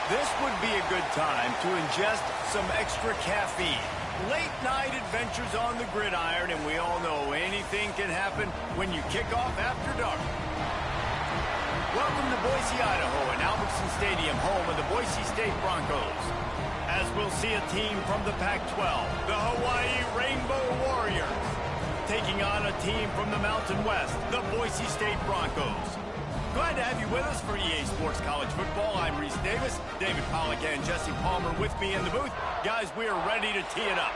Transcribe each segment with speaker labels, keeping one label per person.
Speaker 1: This would be a good time to ingest some extra caffeine. Late night adventures on the gridiron, and we all know anything can happen when you kick off after dark. Welcome to Boise, Idaho, and Albertson Stadium, home of the Boise State Broncos. As we'll see a team from the Pac-12, the Hawaii Rainbow Warriors, taking on a team from the Mountain West, the Boise State Broncos. Glad to have you with us for EA Sports College Football. I'm Reese Davis, David Pollack and Jesse Palmer with me in the booth. Guys, we are ready to tee it up.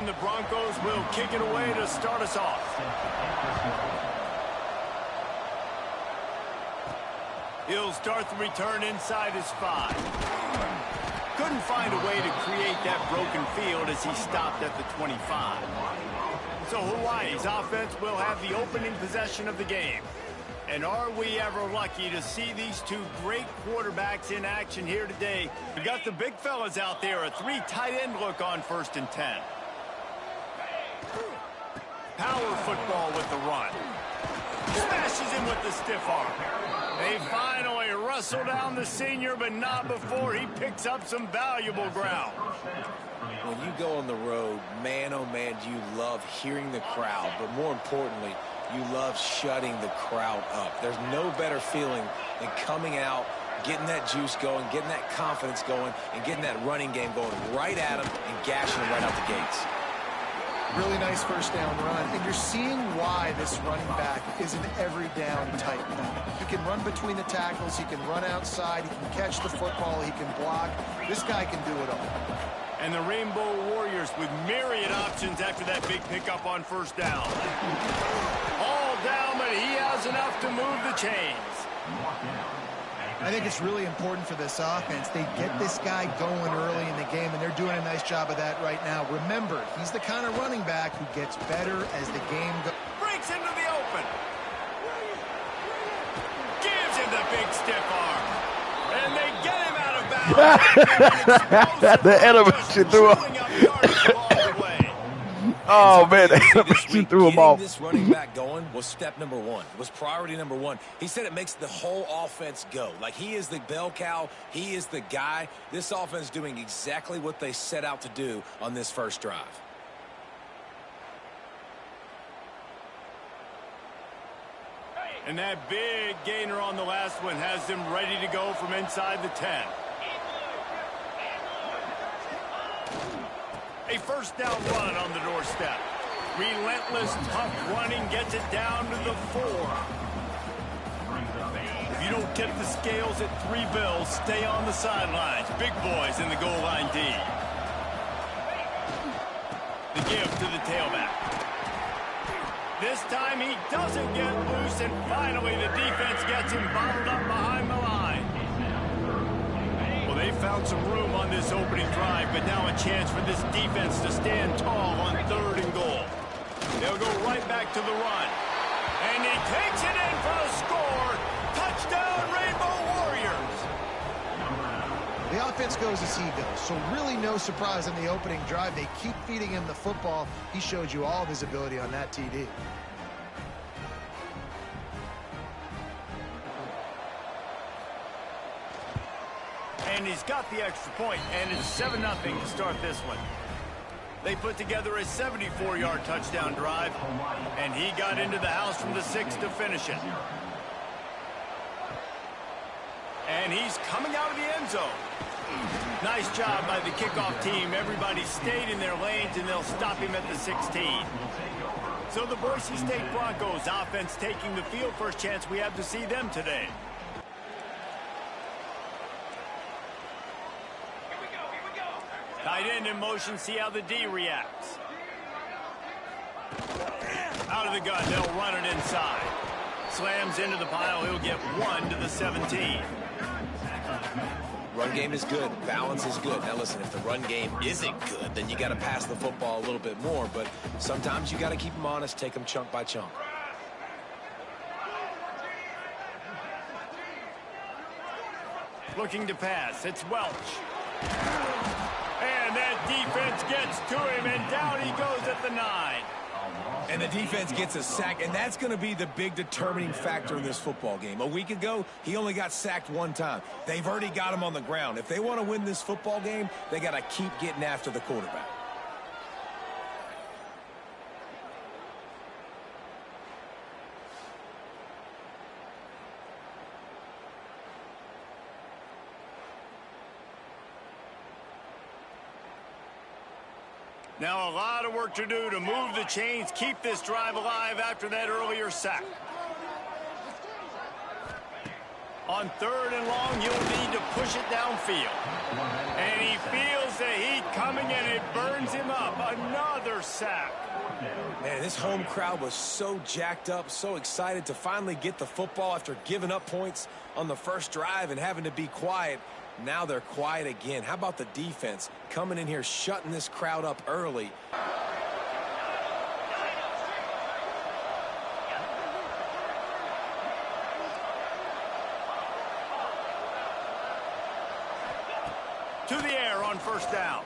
Speaker 1: And the Broncos will kick it away to start us off. He'll start the return inside his 5. Couldn't find a way to create that broken field as he stopped at the 25. So Hawaii's offense will have the opening possession of the game. And are we ever lucky to see these two great quarterbacks in action here today? We got the big fellas out there, a 3 tight end look on 1st and 10. Power football with the run. Smashes him with the stiff arm. They finally wrestle down the senior, but not before he picks up some valuable ground.
Speaker 2: When you go on the road, man, oh man, do you love hearing the crowd, but more importantly, you love shutting the crowd up. There's no better feeling than coming out, getting that juice going, getting that confidence going, and getting that running game going right at them and gashing them right out the gates.
Speaker 3: Really nice first down run, and you're seeing why this running back is an every down type back. He can run between the tackles, he can run outside, he can catch the football, he can block. This guy can do it all.
Speaker 1: And the Rainbow Warriors with myriad options after that big pickup on 1st down. All down, but he has enough to move the chains.
Speaker 3: I think it's really important for this offense. They get this guy going early in the game, and they're doing a nice job of that right now. Remember, he's the kind of running back who gets better as the game goes.
Speaker 1: Breaks into the open. Gives him the big stiff arm. And they get him out of bounds.
Speaker 4: The animation threw him. Oh, man, the animation threw him off.
Speaker 2: This running back going was step number 1. It was priority number 1. He said it makes the whole offense go. Like, he is the bell cow. He is the guy. This offense is doing exactly what they set out to do on this first drive.
Speaker 1: And that big gainer on the last one has them ready to go from inside the 10. A first down run on the doorstep. Relentless, tough running gets it down to the 4. If you don't tip the scales at 3 bills, stay on the sidelines. Big boys in the goal line D. The give to the tailback. This time he doesn't get loose, and finally the defense gets him bottled up behind the line. Well, they found some room on this opening drive, but now a chance for this defense to stand tall on 3rd and goal. They'll go right back to the run. And he takes it in for the score. Touchdown, Rainbow Warriors.
Speaker 3: The offense goes as he goes, so really no surprise on the opening drive. They keep feeding him the football. He showed you all of his ability on that TD.
Speaker 1: And he's got the extra point, and it's 7-0 to start this one. They put together a 74-yard touchdown drive, and he got into the house from the 6 to finish it. And he's coming out of the end zone. Nice job by the kickoff team. Everybody stayed in their lanes, and they'll stop him at the 16. So the Boise State Broncos offense taking the field. First chance we have to see them today. Tight end in motion, see how the D reacts. Out of the gun, they'll run it inside. Slams into the pile, he'll get 1 to the 17.
Speaker 2: Run game is good. Balance is good. Now listen, if the run game isn't good, then you got to pass the football a little bit more. But sometimes you got to keep them honest, take them chunk by chunk.
Speaker 1: Looking to pass, it's Welch. And that defense gets to him, and down he goes at the 9.
Speaker 2: And the defense gets a sack, and that's going to be the big determining factor in this football game. A week ago, he only got sacked one time. They've already got him on the ground. If they want to win this football game, they got to keep getting after the quarterback.
Speaker 1: Now a lot of work to do to move the chains, keep this drive alive after that earlier sack. On 3rd and long, you'll need to push it downfield. And he feels the heat coming, and it burns him up. Another sack.
Speaker 2: Man, this home crowd was so jacked up, so excited to finally get the football after giving up points on the first drive and having to be quiet. Now they're quiet again. How about the defense coming in here, shutting this crowd up early?
Speaker 1: To the air on 1st down.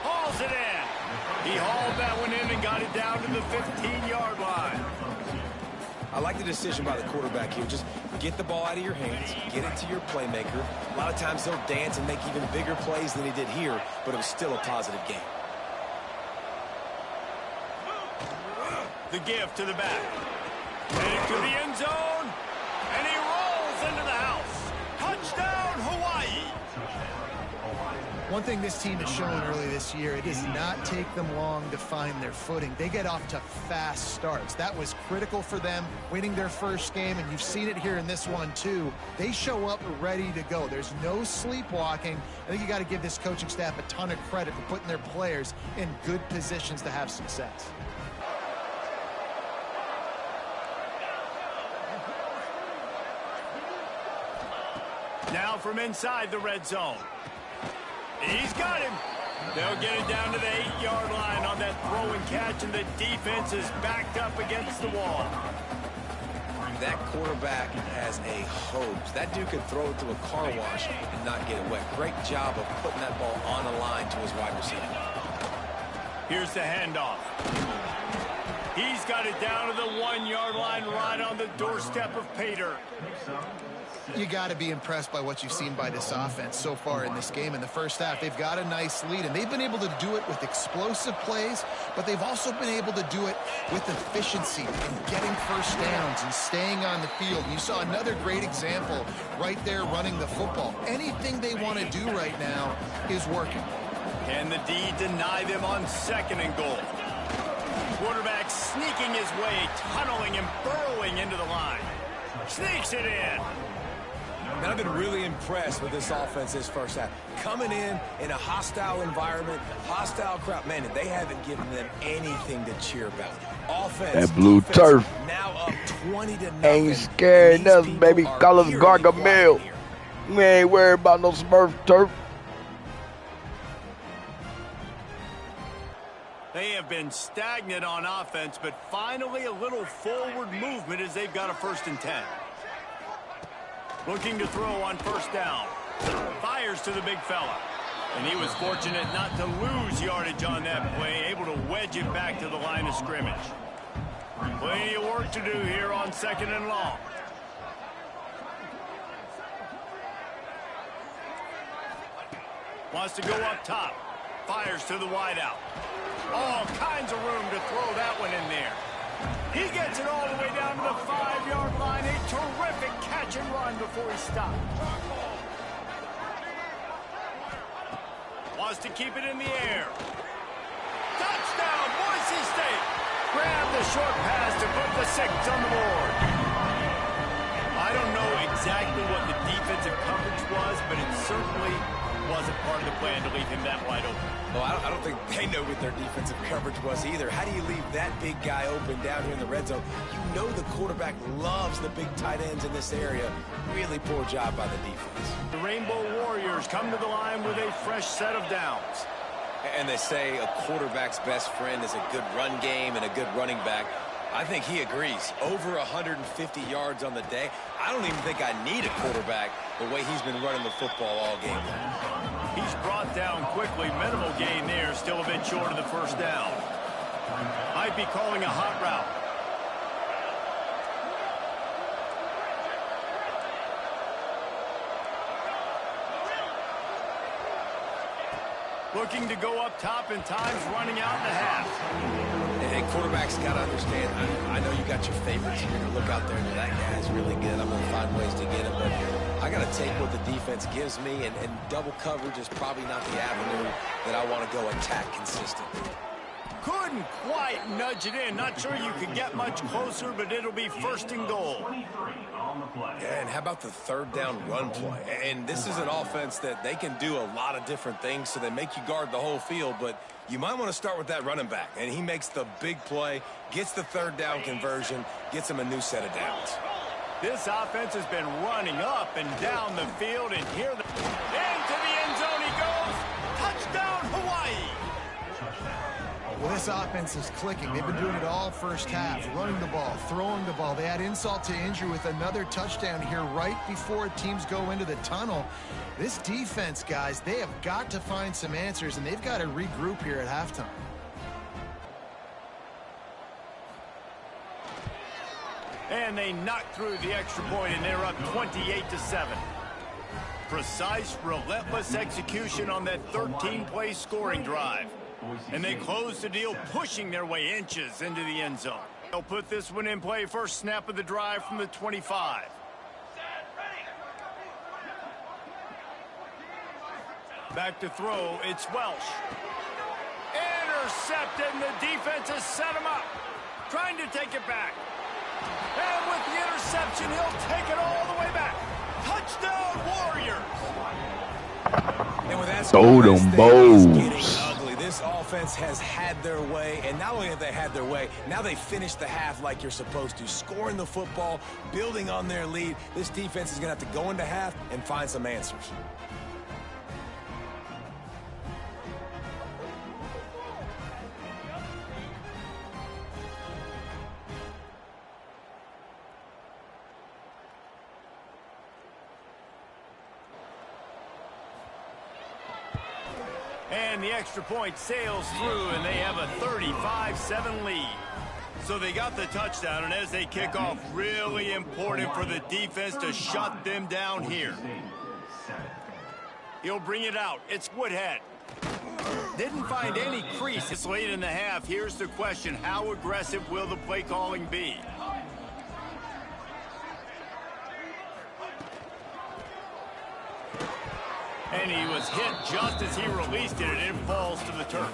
Speaker 1: Hauls it in. He hauled that one in and got it down to the 15-yard line.
Speaker 2: I like the decision by the quarterback here. Just get the ball out of your hands, get it to your playmaker. A lot of times he'll dance and make even bigger plays than he did here, but it was still a positive game.
Speaker 1: The give to the back. Headed to the end zone, and he rolls into the house. Touchdown, Hawaii!
Speaker 3: One thing this team has shown early this year, it does not take them long to find their footing. They get off to fast starts. That was critical for them winning their first game, and you've seen it here in this one too. They show up ready to go. There's no sleepwalking. I think you got to give this coaching staff a ton of credit for putting their players in good positions to have success.
Speaker 1: Now from inside the red zone. He's got him. They'll get it down to the 8-yard line on that throw and catch, and the defense is backed up against the wall.
Speaker 2: That quarterback has a hose. That dude could throw it through a car wash and not get it wet. Great job of putting that ball on the line to his wide receiver.
Speaker 1: Here's the handoff. He's got it down to the 1-yard line right on the doorstep of Pater.
Speaker 3: You got to be impressed by what you've seen by this offense so far in this game. In the first half, they've got a nice lead, and they've been able to do it with explosive plays, but they've also been able to do it with efficiency and getting first downs and staying on the field. You saw another great example right there running the football. Anything they want to do right now is working.
Speaker 1: Can the D deny them on 2nd and goal? Quarterback sneaking his way, tunneling and burrowing into the line. Sneaks it in.
Speaker 2: And I've been really impressed with this offense this first half. Coming in a hostile environment, hostile crowd. Man, they haven't given them anything to cheer about. Offense,
Speaker 4: that blue turf.
Speaker 2: Now up 20-0.
Speaker 4: Ain't scared nothing, baby. Call us Gargamel. We ain't worried about no Smurf turf.
Speaker 1: They have been stagnant on offense, but finally a little forward movement as they've got a 1st and 10. Looking to throw on 1st down. Fires to the big fella. And he was fortunate not to lose yardage on that play, able to wedge it back to the line of scrimmage. Plenty of work to do here on 2nd and long. Wants to go up top. Fires to the wideout. All kinds of room to throw that one in there. He gets it all the way down to the 5-yard line. A terrific catch and run before he stopped. Wants to keep it in the air. Touchdown, Boise State. Grab the short pass to put the 6 on the board. I don't know exactly what the defensive coverage was, but it certainly wasn't part of the plan to leave him that wide open.
Speaker 2: Well, I don't think they know what their defensive coverage was either. How do you leave that big guy open down here in the red zone? You know the quarterback loves the big tight ends in this area. Really poor job by the defense.
Speaker 1: The Rainbow Warriors come to the line with a fresh set of downs.
Speaker 2: And they say a quarterback's best friend is a good run game and a good running back. I think he agrees. Over 150 yards on the day. I don't even think I need a quarterback the way he's been running the football all game long.
Speaker 1: He's brought down quickly. Minimal gain there. Still a bit short of the 1st down. Might be calling a hot route. Looking to go up top, and time's running out in the half.
Speaker 2: And quarterbacks got to understand, I know you got your favorites. You're going to look out there and that guy's really good. I'm going to find ways to get him. But I got to take what the defense gives me, and double coverage is probably not the avenue that I want to go attack consistently.
Speaker 1: Couldn't quite nudge it in. Not sure you could get much closer, but it'll be first and goal.
Speaker 2: Yeah, and how about the third down run play? And this is an offense that they can do a lot of different things, so they make you guard the whole field, but you might want to start with that running back. And he makes the big play, gets the third down conversion, gets him a new set of downs.
Speaker 1: This offense has been running up and down the field, and here into the end zone he goes. Touchdown, Hawaii!
Speaker 3: Well, this offense is clicking. They've been doing it all first half, running the ball, throwing the ball. They add insult to injury with another touchdown here right before teams go into the tunnel. This defense, guys, they have got to find some answers, and they've got to regroup here at halftime.
Speaker 1: And they knocked through the extra point, and they're up 28-7. Precise, relentless execution on that 13-play scoring drive. And they close the deal, pushing their way inches into the end zone. They'll put this one in play. First snap of the drive from the 25. Back to throw, it's Welsh. Intercepted, and the defense has set him up. Trying to take it back. And with the interception, he'll take it all the way back. Touchdown, Warriors!
Speaker 2: And with that,
Speaker 4: them bows.
Speaker 2: This offense has had their way, and not only have they had their way, now they finished the half like you're supposed to, scoring the football, building on their lead. This defense is going to have to go into half and find some answers.
Speaker 1: And the extra point sails through, and they have a 35-7 lead. So they got the touchdown, and as they kick off, really important for the defense to shut them down here. He'll bring it out. It's Woodhead. Didn't find any crease. It's late in the half. Here's the question. How aggressive will the play calling be? And he was hit just as he released it, and it falls to the turf.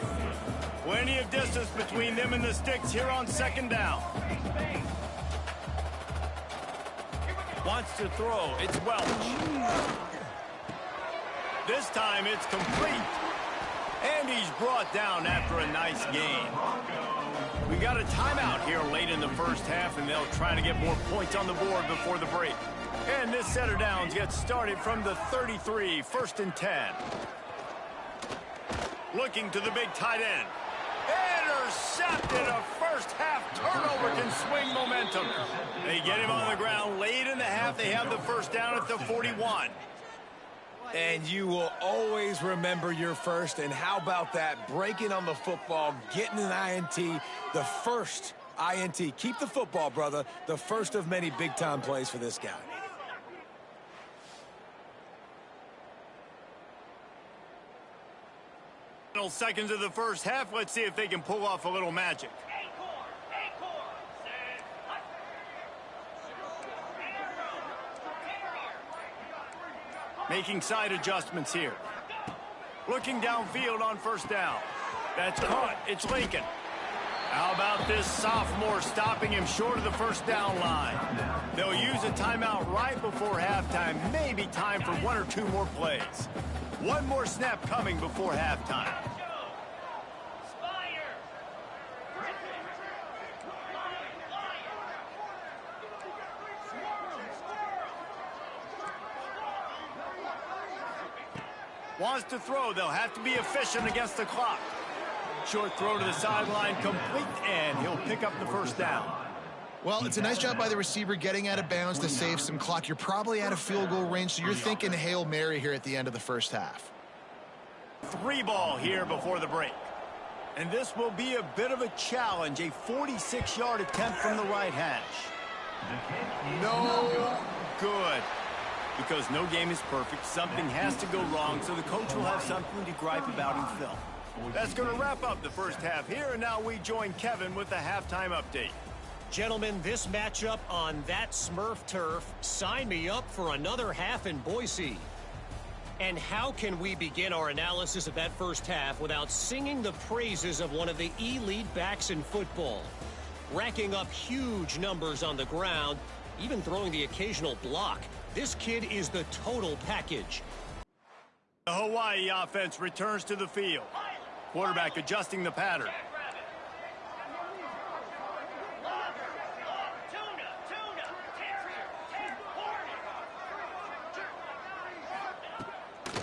Speaker 1: Plenty of distance between them and the sticks here on second down. Wants to throw. It's Welch. This time it's complete. And he's brought down after a nice gain. We got a timeout here late in the first half, and they'll try to get more points on the board before the break. And this set of downs gets started from the 33, first and 10. Looking to the big tight end. Intercepted. A first half turnover can swing momentum. They get him on the ground late in the half. They have the first down at the 41.
Speaker 2: And you will always remember your first. And how about that? Breaking on the football, getting an INT, the first INT. Keep the football, brother. The first of many big-time plays for this guy.
Speaker 1: Final seconds of the first half. Let's see if they can pull off a little magic. Making side adjustments here. Looking downfield on first down. That's caught. It's Lincoln. How about this sophomore stopping him short of the first down line? They'll use a timeout right before halftime. Maybe time for one or two more plays. One more snap coming before halftime. Wants to throw. They'll have to be efficient against the clock. Short throw to the sideline, complete, and he'll pick up the first down.
Speaker 3: Well, it's a nice job by the receiver getting out of bounds to save some clock. You're probably out of field goal range, so you're thinking Hail Mary here at the end of the first half.
Speaker 1: 3 ball here before the break. And this will be a bit of a challenge, a 46-yard attempt from the right hash. No good. Because no game is perfect, something has to go wrong, so the coach will have something to gripe about in film. That's going to wrap up the first half here, and now we join Kevin with the halftime update.
Speaker 5: Gentlemen, this matchup on that Smurf turf, sign me up for another half in Boise. And how can we begin our analysis of that first half without singing the praises of one of the elite backs in football? Racking up huge numbers on the ground, even throwing the occasional block. This kid is the total package.
Speaker 1: The Hawaii offense returns to the field. Quarterback adjusting the pattern.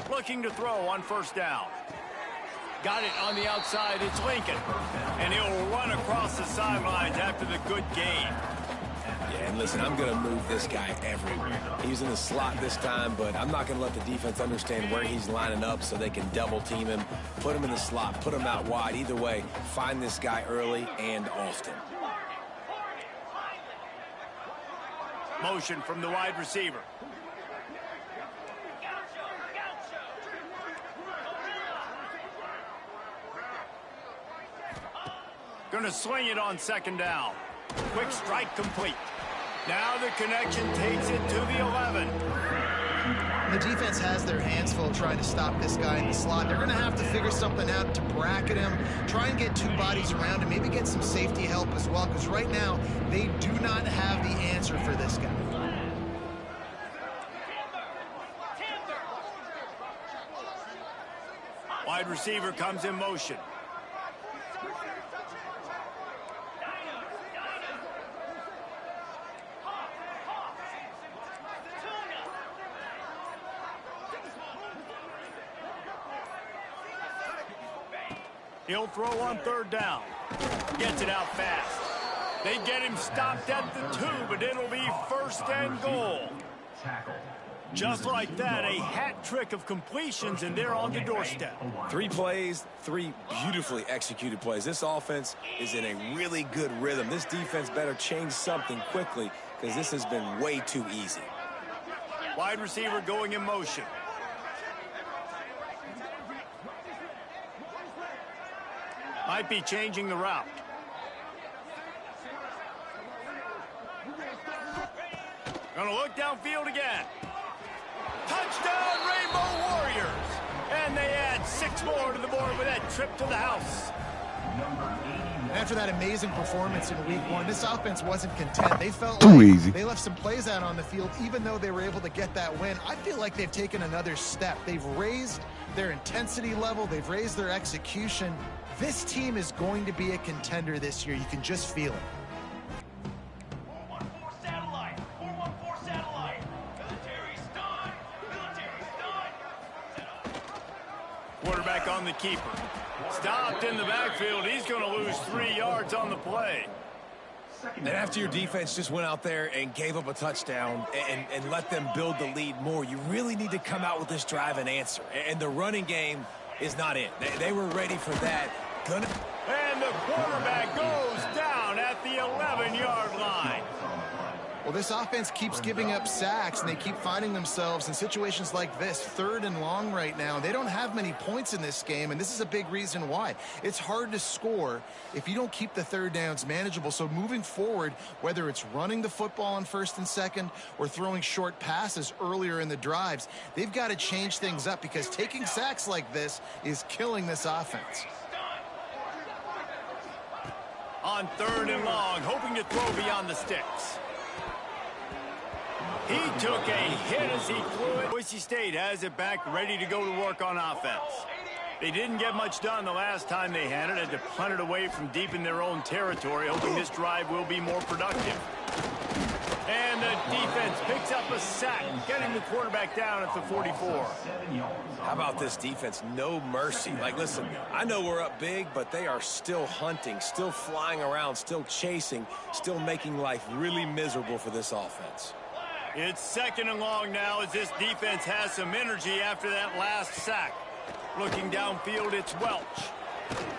Speaker 1: Looking to throw on first down. Got it on the outside. It's Lincoln. And he'll run across the sidelines after the good gain.
Speaker 2: Yeah, and listen, I'm going to move this guy everywhere. He's in the slot this time, but I'm not going to let the defense understand where he's lining up so they can double team him, put him in the slot, put him out wide. Either way, find this guy early and often.
Speaker 1: Motion from the wide receiver. Going to swing it on second down. Quick strike complete. Now the connection takes it to the 11.
Speaker 3: The defense has their hands full trying to stop this guy in the slot. They're going to have to figure something out to bracket him, try and get two bodies around him, maybe get some safety help as well, because right now they do not have the answer for this guy.
Speaker 1: Wide receiver comes in motion. He'll throw on third down. Gets it out fast. They get him stopped at the 2, but it'll be first and goal. Just like that, a hat trick of completions, and they're on the doorstep.
Speaker 2: 3 plays, 3 beautifully executed plays. This offense is in a really good rhythm. This defense better change something quickly because this has been way too easy.
Speaker 1: Wide receiver going in motion. Might be changing the route. Gonna look downfield again. Touchdown, Rainbow Warriors! And they add 6 more to the board with that trip to the house.
Speaker 3: After that amazing performance in week 1, this offense wasn't content. They felt
Speaker 4: too
Speaker 3: like
Speaker 4: easy.
Speaker 3: They left some plays out on the field, even though they were able to get that win. I feel like they've taken another step. They've raised their intensity level. They've raised their execution. This team is going to be a contender this year. You can just feel it.
Speaker 1: 414 satellite. 414 satellite. Military's done. Military's done. Quarterback on the keeper. Stopped in the backfield. He's going to lose 3 yards on the play.
Speaker 2: And after your defense just went out there and gave up a touchdown and let them build the lead more, you really need to come out with this drive and answer. And the running game is not it. They were ready for that. And
Speaker 1: the quarterback goes down at the 11-yard line.
Speaker 3: Well, this offense keeps giving up sacks, and they keep finding themselves in situations like this, 3rd and long right now. They don't have many points in this game, and this is a big reason why. It's hard to score if you don't keep the third downs manageable. So moving forward, whether it's running the football on 1st and 2nd or throwing short passes earlier in the drives, they've got to change things up because taking sacks like this is killing this offense.
Speaker 1: On 3rd and long, hoping to throw beyond the sticks. He took a hit as he threw it. Boise State has it back, ready to go to work on offense. They didn't get much done the last time they had it. Had to punt it away from deep in their own territory, hoping this drive will be more productive. And the defense picks up a sack, getting the quarterback down at the 44.
Speaker 2: how about this defense? No mercy. Like, listen, I know we're up big, but they are still hunting, still flying around, still chasing, still making life really miserable for this offense.
Speaker 1: It's 2nd and long now as this defense has some energy after that last sack. Looking downfield, it's Welch.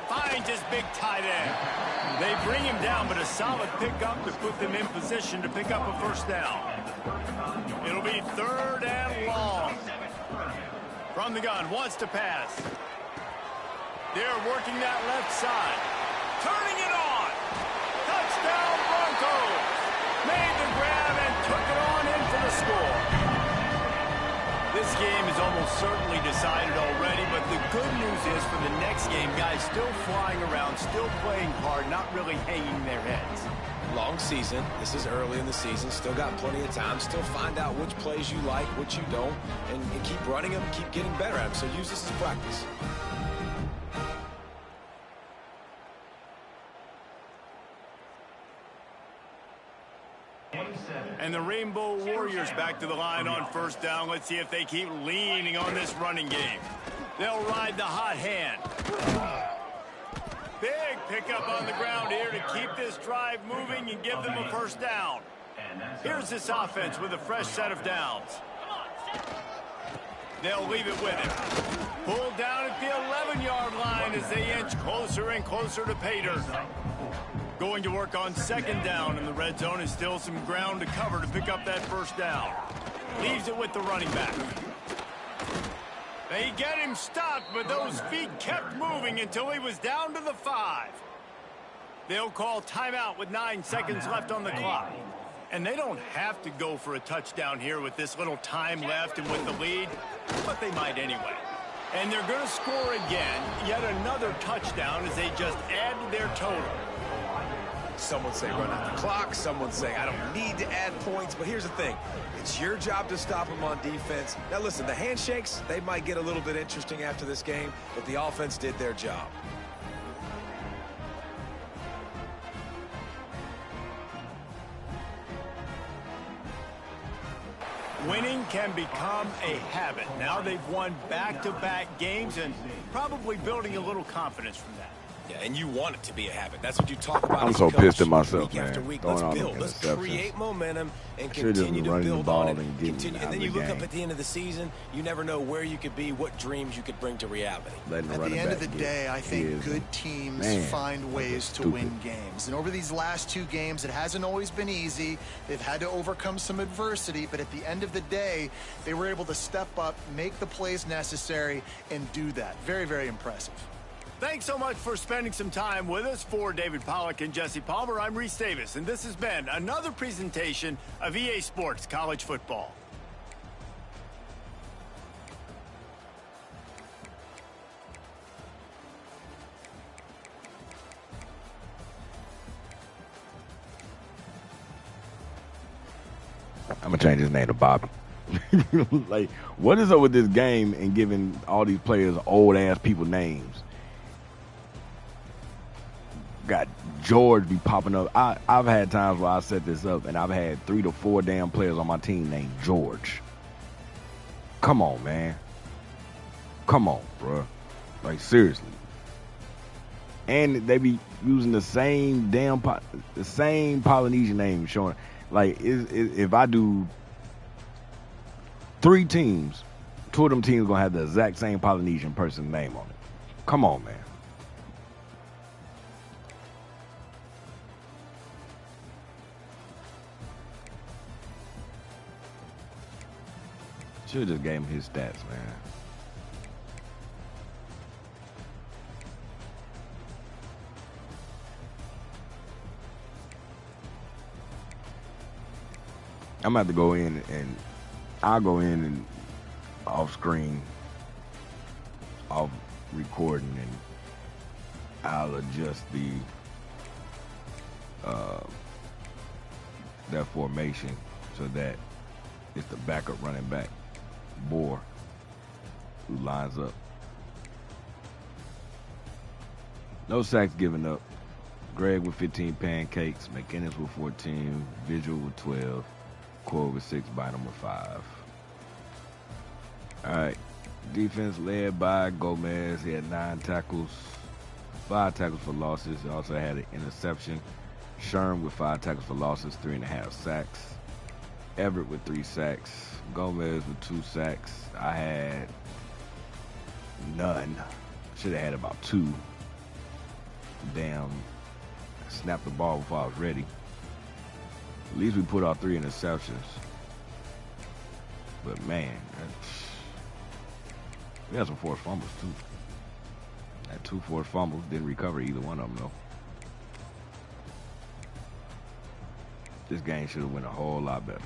Speaker 1: Finds his big tight end. They bring him down, but a solid pickup to put them in position to pick up a first down. It'll be 3rd and long. From the gun, wants to pass. They're working that left side. Turning it on. Touchdown Broncos. Made the grab and took it on in for the score. This game is almost certainly decided already, but the good news is for the next game, guys still flying around, still playing hard, not really hanging their heads.
Speaker 2: Long season. This is early in the season. Still got plenty of time. Still find out which plays you like, which you don't, and keep running them, keep getting better at them. So use this as practice.
Speaker 1: And the Rainbow Warriors back to the line on first down. Let's see if they keep leaning on this running game. They'll ride the hot hand. Big pickup on the ground here to keep this drive moving and give them a first down. Here's this offense with a fresh set of downs. They'll leave it with him. Pulled down at the 11-yard line as they inch closer and closer to pay dirt. Going to work on 2nd down, and the red zone is still some ground to cover to pick up that first down. Leaves it with the running back. They get him stopped, but those feet kept moving until he was down to the 5. They'll call timeout with 9 seconds left on the clock. And they don't have to go for a touchdown here with this little time left and with the lead, but they might anyway. And they're going to score again, yet another touchdown as they just add to their total.
Speaker 2: Some would say run out the clock. Some would say I don't need to add points. But here's the thing. It's your job to stop them on defense. Now, listen, the handshakes, they might get a little bit interesting after this game, but the offense did their job.
Speaker 1: Winning can become a habit. Now they've won back-to-back games and probably building a little confidence from that.
Speaker 2: Yeah, and you want it to be a habit. That's what you talk about.
Speaker 4: I'm so pissed at myself,
Speaker 2: week after
Speaker 4: man.
Speaker 2: week.
Speaker 4: Throwing
Speaker 2: Let's
Speaker 4: all
Speaker 2: build.
Speaker 4: them
Speaker 2: Let's
Speaker 4: interceptions.
Speaker 2: create momentum and
Speaker 4: Should've just
Speaker 2: continue to
Speaker 4: running the
Speaker 2: build
Speaker 4: ball
Speaker 2: on it.
Speaker 4: and getting out
Speaker 2: And then
Speaker 4: of
Speaker 2: you
Speaker 4: the
Speaker 2: look up
Speaker 4: game.
Speaker 2: at the end of the season, you never know where you could be, what dreams you could bring to reality.
Speaker 3: At the end of the day, I think good teams find ways to win games. And over these last 2 games, it hasn't always been easy. They've had to overcome some adversity, but at the end of the day, they were able to step up, make the plays necessary, and do that. Very, very impressive.
Speaker 1: Thanks so much for spending some time with us. For David Pollack and Jesse Palmer, I'm Reese Davis, and this has been another presentation of EA Sports College Football.
Speaker 4: I'm gonna change his name to Bobby. Like, what is up with this game and giving all these players old ass people names? Got George be popping up. I've had times where I set this up and I've had 3 to 4 damn players on my team named George. Come on, man. Come on, bro. Like, seriously. And they be using the same damn Polynesian name showing. Like, if I do 3 teams, 2 of them teams gonna have the exact same Polynesian person's name on it. Come on, man. Should have just gave him his stats, man. I'm about to go in and I'll go in and off screen, off recording, and I'll adjust that formation so that it's the backup running back, Bohr, who lines up. No sacks given up. Greg with 15 pancakes, McInnes with 14, Vigil with 12, Core with 6, Bynum with 5. All right, defense led by Gomez. He had 9 tackles, 5 tackles for losses. He also had an interception. Sherm with 5 tackles for losses, 3.5 sacks. Everett with 3 sacks. Gomez with 2 sacks. I had none. Should have had about 2. Damn, snapped the ball before I was ready. At least we put our 3 interceptions. But man, we had some forced fumbles too. Had 2 forced fumbles, didn't recover either one of them though. This game should have went a whole lot better.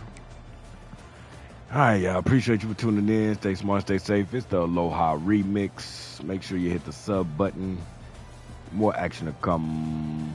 Speaker 4: All right, y'all. Appreciate you for tuning in. Stay smart, stay safe. It's the Aloha remix. Make sure you hit the sub button. More action to come.